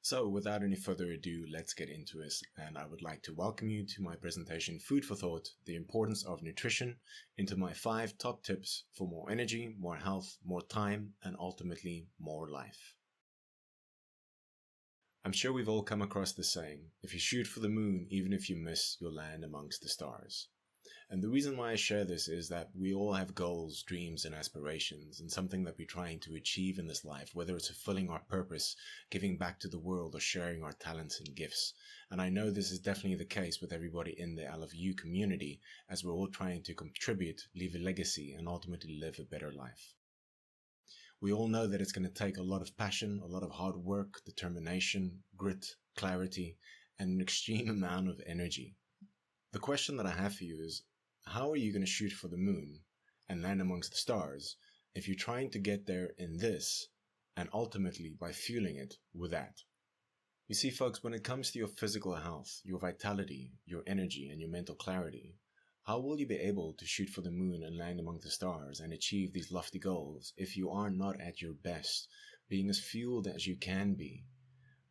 So without any further ado, let's get into it, and I would like to welcome you to my presentation Food for Thought, the importance of nutrition, into my 5 top tips for more energy, more health, more time, and ultimately more life. I'm sure we've all come across the saying, if you shoot for the moon, even if you miss, you'll land amongst the stars. And the reason why I share this is that we all have goals, dreams, and aspirations, and something that we're trying to achieve in this life, whether it's fulfilling our purpose, giving back to the world, or sharing our talents and gifts. And I know this is definitely the case with everybody in the LFU community, as we're all trying to contribute, leave a legacy, and ultimately live a better life. We all know that it's going to take a lot of passion, a lot of hard work, determination, grit, clarity, and an extreme amount of energy. The question that I have for you is, how are you going to shoot for the moon and land amongst the stars if you're trying to get there in this and ultimately by fueling it with that? You see, folks, when it comes to your physical health, your vitality, your energy, and your mental clarity, how will you be able to shoot for the moon and land among the stars and achieve these lofty goals if you are not at your best, being as fueled as you can be,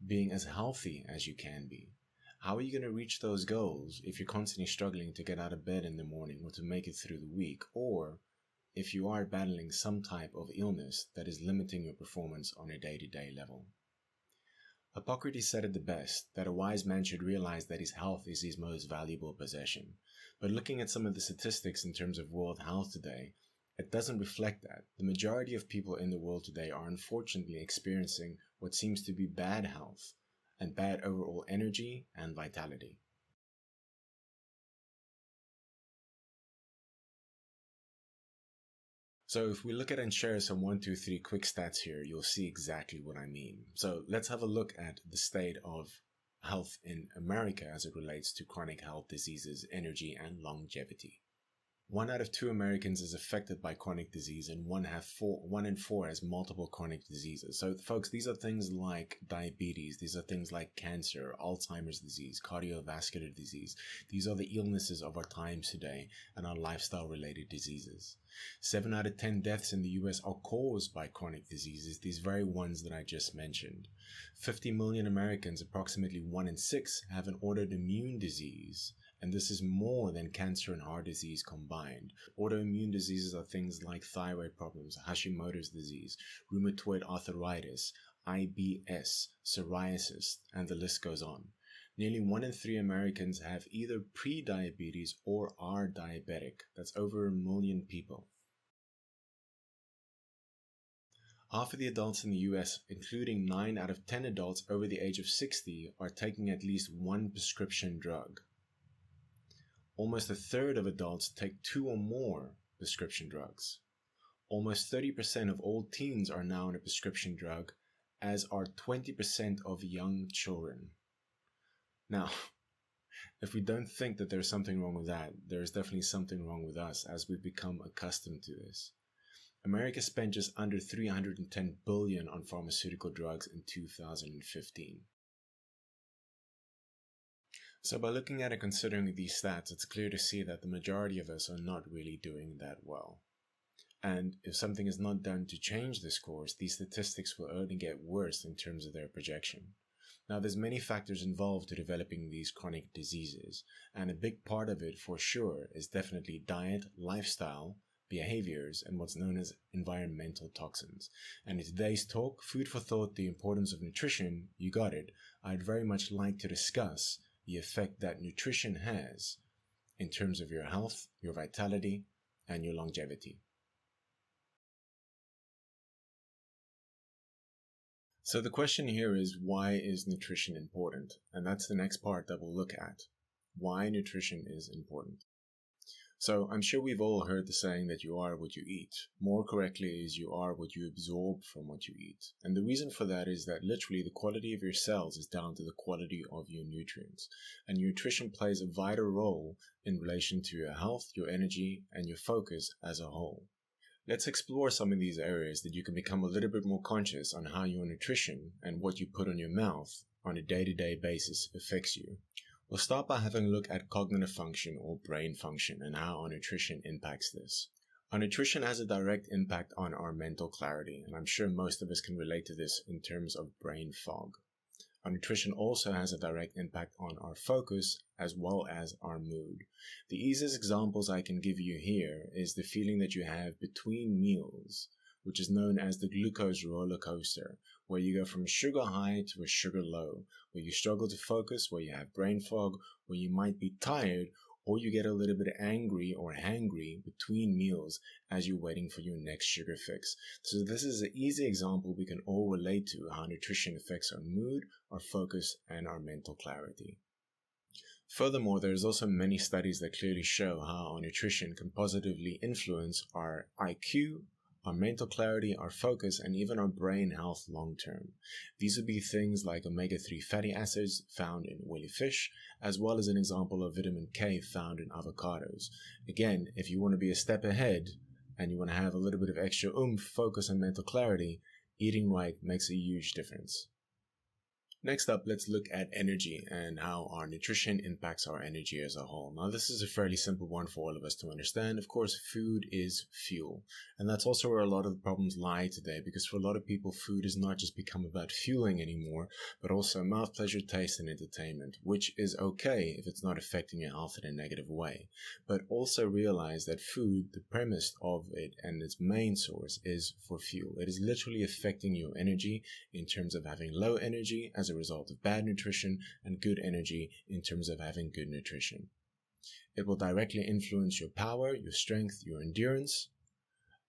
being as healthy as you can be? How are you going to reach those goals if you're constantly struggling to get out of bed in the morning or to make it through the week, or if you are battling some type of illness that is limiting your performance on a day-to-day level? Hippocrates said it the best, that a wise man should realize that his health is his most valuable possession. But looking at some of the statistics in terms of world health today, it doesn't reflect that. The majority of people in the world today are unfortunately experiencing what seems to be bad health and bad overall energy and vitality. So if we look at and share some 1, 2, 3 quick stats here, you'll see exactly what I mean. So let's have a look at the state of health in America as it relates to chronic health diseases, energy, and longevity. 1 out of 2 Americans is affected by chronic disease, and 1 in 4 has multiple chronic diseases. So folks, these are things like diabetes, these are things like cancer, Alzheimer's disease, cardiovascular disease. These are the illnesses of our times today and our lifestyle related diseases. 7 out of 10 deaths in the US are caused by chronic diseases, these very ones that I just mentioned. 50 million Americans, approximately 1 in 6, have an autoimmune disease. And this is more than cancer and heart disease combined. Autoimmune diseases are things like thyroid problems, Hashimoto's disease, rheumatoid arthritis, IBS, psoriasis, and the list goes on. Nearly 1 in 3 Americans have either pre-diabetes or are diabetic. That's over 1 million people. Half of the adults in the US, including 9 out of 10 adults over the age of 60, are taking at least 1 prescription drug. Almost a third of adults take 2 or more prescription drugs. Almost 30% of all teens are now on a prescription drug, as are 20% of young children. Now, if we don't think that there's something wrong with that, there is definitely something wrong with us as we've become accustomed to this. America spent just under $310 billion on pharmaceutical drugs in 2015. So by looking at and considering these stats, it's clear to see that the majority of us are not really doing that well. And if something is not done to change this course, these statistics will only get worse in terms of their projection. Now, there's many factors involved to developing these chronic diseases, and a big part of it for sure is definitely diet, lifestyle, behaviors, and what's known as environmental toxins. And in today's talk, Food for Thought, the importance of nutrition, you got it, I'd very much like to discuss the effect that nutrition has in terms of your health, your vitality, and your longevity. So the question here is, why is nutrition important? And that's the next part that we'll look at. Why nutrition is important. So I'm sure we've all heard the saying that you are what you eat. More correctly is you are what you absorb from what you eat. And the reason for that is that literally the quality of your cells is down to the quality of your nutrients. And nutrition plays a vital role in relation to your health, your energy, and your focus as a whole. Let's explore some of these areas that you can become a little bit more conscious on how your nutrition and what you put on your mouth on a day-to-day basis affects you. We'll start by having a look at cognitive function or brain function and how our nutrition impacts this. Our nutrition has a direct impact on our mental clarity, and I'm sure most of us can relate to this in terms of brain fog. Our nutrition also has a direct impact on our focus as well as our mood. The easiest examples I can give you here is the feeling that you have between meals, which is known as the glucose roller coaster, where you go from a sugar high to a sugar low, where you struggle to focus, where you have brain fog, where you might be tired, or you get a little bit angry or hangry between meals as you're waiting for your next sugar fix. So this is an easy example we can all relate to how nutrition affects our mood, our focus, and our mental clarity. Furthermore, there's also many studies that clearly show how our nutrition can positively influence our IQ, our mental clarity, our focus, and even our brain health long term. These would be things like omega-3 fatty acids found in oily fish, as well as an example of vitamin K found in avocados. Again, if you want to be a step ahead and you want to have a little bit of extra oomph, focus, and mental clarity, eating right makes a huge difference. Next up, let's look at energy and how our nutrition impacts our energy as a whole. Now, this is a fairly simple one for all of us to understand. Of course, food is fuel. And that's also where a lot of the problems lie today, because for a lot of people, food has not just become about fueling anymore, but also mouth pleasure, taste, and entertainment, which is okay if it's not affecting your health in a negative way. But also realize that food, the premise of it and its main source is for fuel. It is literally affecting your energy in terms of having low energy as a result of bad nutrition, and good energy in terms of having good nutrition. It will directly influence your power, your strength, your endurance,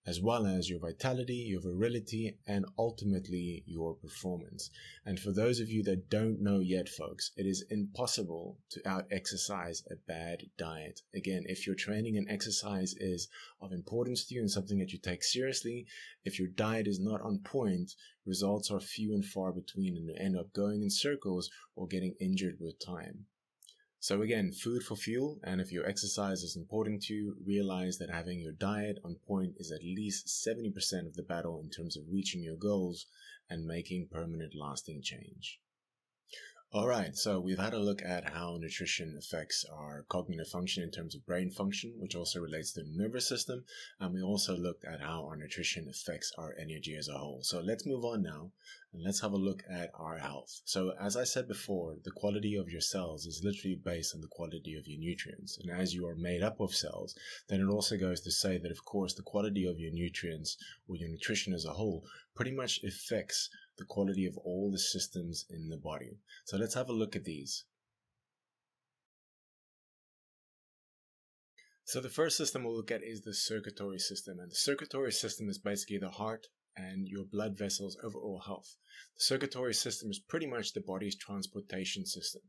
as well as your vitality, your virility, and ultimately your performance. And for those of you that don't know yet, folks, it is impossible to out-exercise a bad diet. Again, if your training and exercise is of importance to you and something that you take seriously, if your diet is not on point, results are few and far between, and you end up going in circles or getting injured with time. So again, food for fuel, and if your exercise is important to you, realize that having your diet on point is at least 70% of the battle in terms of reaching your goals and making permanent lasting change. Alright, so we've had a look at how nutrition affects our cognitive function in terms of brain function, which also relates to the nervous system, and we also looked at how our nutrition affects our energy as a whole. So let's move on now, and let's have a look at our health. So as I said before, the quality of your cells is literally based on the quality of your nutrients, and as you are made up of cells, then it also goes to say that of course the quality of your nutrients or your nutrition as a whole pretty much affects the quality of all the systems in the body. So let's have a look at these. So the first system we'll look at is the circulatory system, and the circulatory system is basically the heart and your blood vessels' overall health. The circulatory system is pretty much the body's transportation system,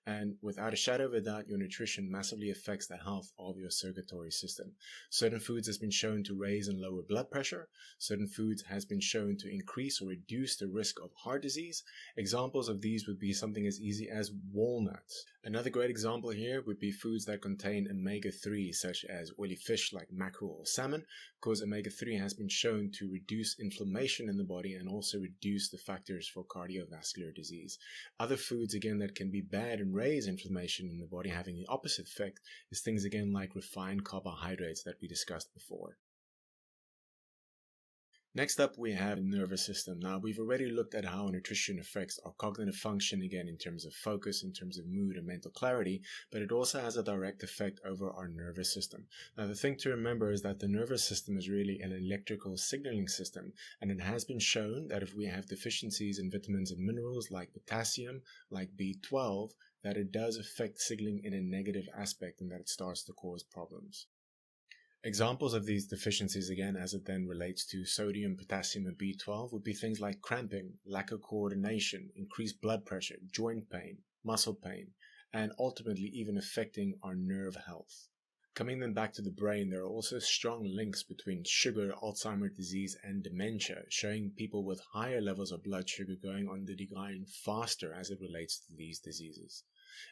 and without a shadow of a doubt, your nutrition massively affects the health of your circulatory system. Certain foods has been shown to raise and lower blood pressure. Certain foods has been shown to increase or reduce the risk of heart disease. Examples of these would be something as easy as walnuts. Another great example here would be foods that contain omega-3, such as oily fish like mackerel or salmon, because omega-3 has been shown to reduce inflammation in the body and also reduce the factors for cardiovascular disease. Other foods, again, that can be bad and raise inflammation in the body, having the opposite effect, is things, again, like refined carbohydrates that we discussed before. Next up, we have the nervous system. Now, we've already looked at how nutrition affects our cognitive function, again, in terms of focus, in terms of mood and mental clarity, but it also has a direct effect over our nervous system. Now, the thing to remember is that the nervous system is really an electrical signaling system, and it has been shown that if we have deficiencies in vitamins and minerals like potassium, like B12, that it does affect signaling in a negative aspect and that it starts to cause problems. Examples of these deficiencies, again, as it then relates to sodium, potassium, and B12, would be things like cramping, lack of coordination, increased blood pressure, joint pain, muscle pain, and ultimately even affecting our nerve health. Coming then back to the brain, there are also strong links between sugar, Alzheimer's disease, and dementia, showing people with higher levels of blood sugar going on the decline faster as it relates to these diseases.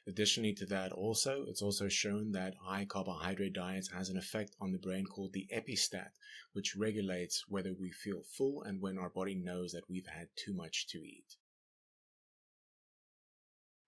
Additionally to that also, it's also shown that high carbohydrate diets has an effect on the brain called the epistat, which regulates whether we feel full and when our body knows that we've had too much to eat.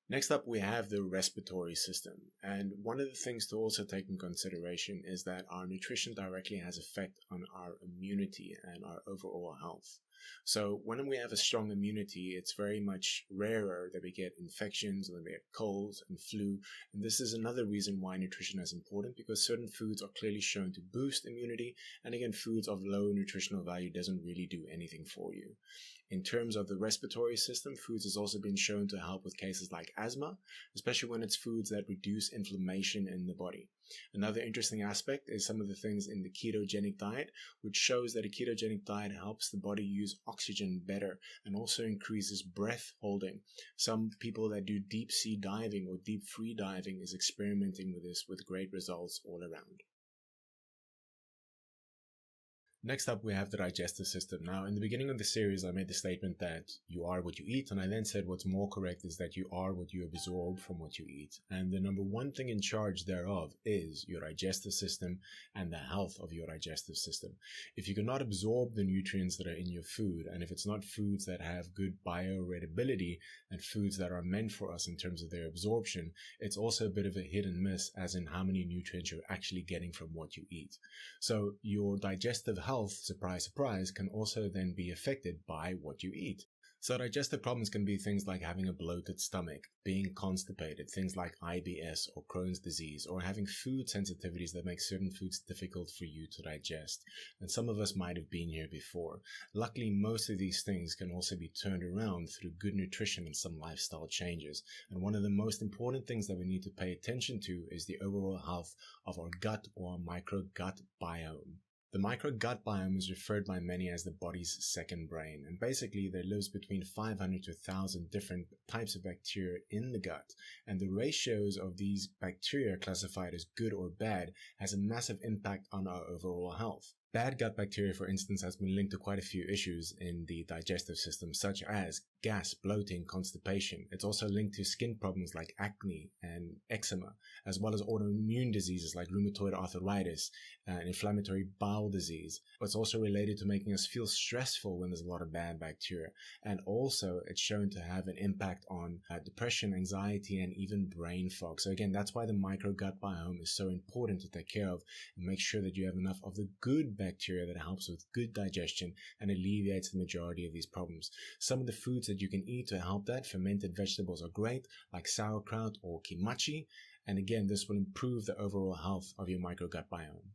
Next up, we have the respiratory system, and one of the things to also take in consideration is that our nutrition directly has effect on our immunity and our overall health. So when we have a strong immunity, it's very much rarer that we get infections or that we get colds and flu. And this is another reason why nutrition is important, because certain foods are clearly shown to boost immunity. And again, foods of low nutritional value doesn't really do anything for you. In terms of the respiratory system, foods has also been shown to help with cases like asthma, especially when it's foods that reduce inflammation in the body. Another interesting aspect is some of the things in the ketogenic diet, which shows that a ketogenic diet helps the body use oxygen better and also increases breath holding. Some people that do deep sea diving or deep free diving is experimenting with this with great results all around. Next up, we have the digestive system. Now, in the beginning of the series, I made the statement that you are what you eat, and I then said what's more correct is that you are what you absorb from what you eat. And the number one thing in charge thereof is your digestive system and the health of your digestive system. If you cannot absorb the nutrients that are in your food, and if it's not foods that have good bioavailability and foods that are meant for us in terms of their absorption, it's also a bit of a hit and miss as in how many nutrients you're actually getting from what you eat. So your digestive health, surprise, surprise, can also then be affected by what you eat. So digestive problems can be things like having a bloated stomach, being constipated, things like IBS or Crohn's disease, or having food sensitivities that make certain foods difficult for you to digest. And some of us might have been here before. Luckily, most of these things can also be turned around through good nutrition and some lifestyle changes. And one of the most important things that we need to pay attention to is the overall health of our gut or microgut biome. The microgut biome is referred by many as the body's second brain, and basically there lives between 500 to 1,000 different types of bacteria in the gut, and the ratios of these bacteria classified as good or bad has a massive impact on our overall health. Bad gut bacteria, for instance, has been linked to quite a few issues in the digestive system, such as gas, bloating, constipation. It's also linked to skin problems like acne and eczema, as well as autoimmune diseases like rheumatoid arthritis and inflammatory bowel disease. It's also related to making us feel stressful when there's a lot of bad bacteria. And also, it's shown to have an impact on depression, anxiety, and even brain fog. So again, that's why the microgut biome is so important to take care of and make sure that you have enough of the good bacteria that helps with good digestion and alleviates the majority of these problems. Some of the foods that you can eat to help that, fermented vegetables are great, like sauerkraut or kimachi, and again, this will improve the overall health of your microgut biome.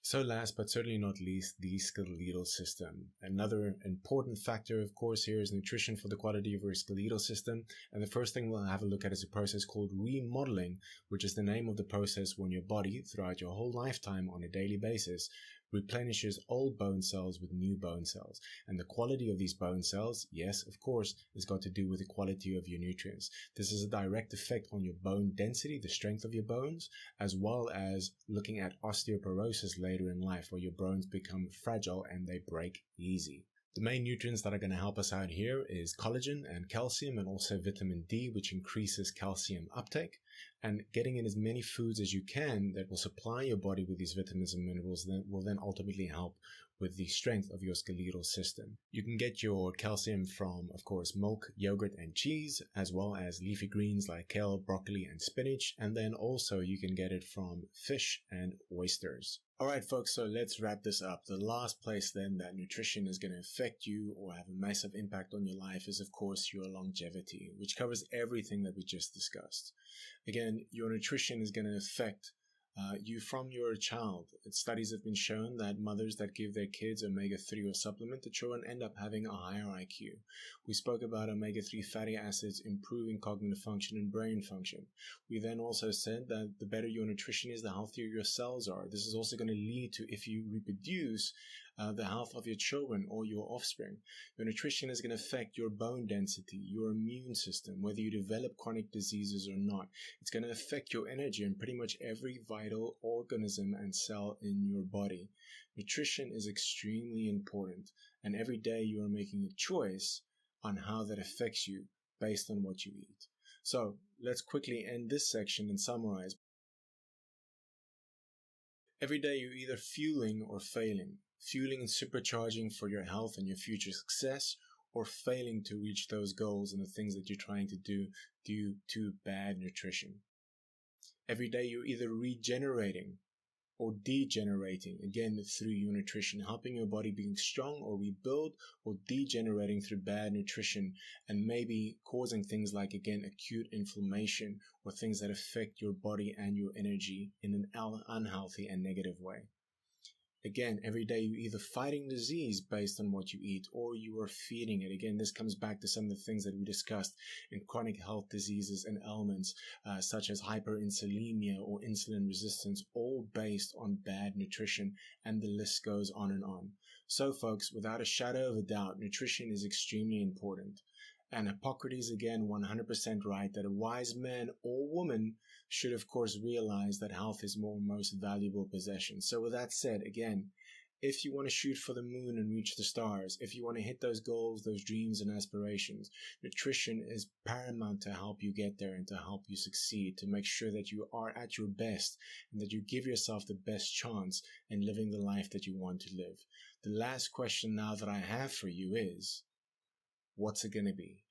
So last but certainly not least, the skeletal system. Another important factor, of course, here is nutrition for the quality of your skeletal system. And the first thing we'll have a look at is a process called remodeling, which is the name of the process when your body, throughout your whole lifetime on a daily basis, replenishes old bone cells with new bone cells. And the quality of these bone cells, yes, of course, has got to do with the quality of your nutrients. This is a direct effect on your bone density, the strength of your bones, as well as looking at osteoporosis later in life, where your bones become fragile and they break easy. The main nutrients that are going to help us out here is collagen and calcium, and also vitamin D, which increases calcium uptake. And getting in as many foods as you can that will supply your body with these vitamins and minerals that will then ultimately help with the strength of your skeletal system. You can get your calcium from, of course, milk, yogurt, and cheese, as well as leafy greens like kale, broccoli, and spinach. And then also you can get it from fish and oysters. Alright folks, so let's wrap this up. The last place then that nutrition is going to affect you or have a massive impact on your life is, of course, your longevity, which covers everything that we just discussed. Again, your nutrition is going to affect you from your child. Studies have been shown that mothers that give their kids omega-3 or supplement, the children end up having a higher IQ. We spoke about omega-3 fatty acids improving cognitive function and brain function. We then also said that the better your nutrition is, the healthier your cells are. This is also going to lead to, if you reproduce, the health of your children or your offspring. Your nutrition is going to affect your bone density, your immune system, whether you develop chronic diseases or not. It's going to affect your energy and pretty much every vital organism and cell in your body. Nutrition is extremely important, and every day you are making a choice on how that affects you based on what you eat. So let's quickly end this section and summarize. Every day you're either fueling or failing. Fueling and supercharging for your health and your future success, or failing to reach those goals and the things that you're trying to do due to bad nutrition. Every day you're either regenerating or degenerating, again through your nutrition, helping your body being strong or rebuild, or degenerating through bad nutrition and maybe causing things like, again, acute inflammation or things that affect your body and your energy in an unhealthy and negative way. Again, every day you're either fighting disease based on what you eat or you are feeding it. Again, this comes back to some of the things that we discussed in chronic health diseases and ailments such as hyperinsulinemia or insulin resistance, all based on bad nutrition, and the list goes on and on. So folks, without a shadow of a doubt, nutrition is extremely important. And Hippocrates, again, 100% right, that a wise man or woman should, of course, realize that health is our most valuable possession. So with that said, again, if you want to shoot for the moon and reach the stars, if you want to hit those goals, those dreams and aspirations, nutrition is paramount to help you get there and to help you succeed, to make sure that you are at your best and that you give yourself the best chance in living the life that you want to live. The last question now that I have for you is, what's it going to be?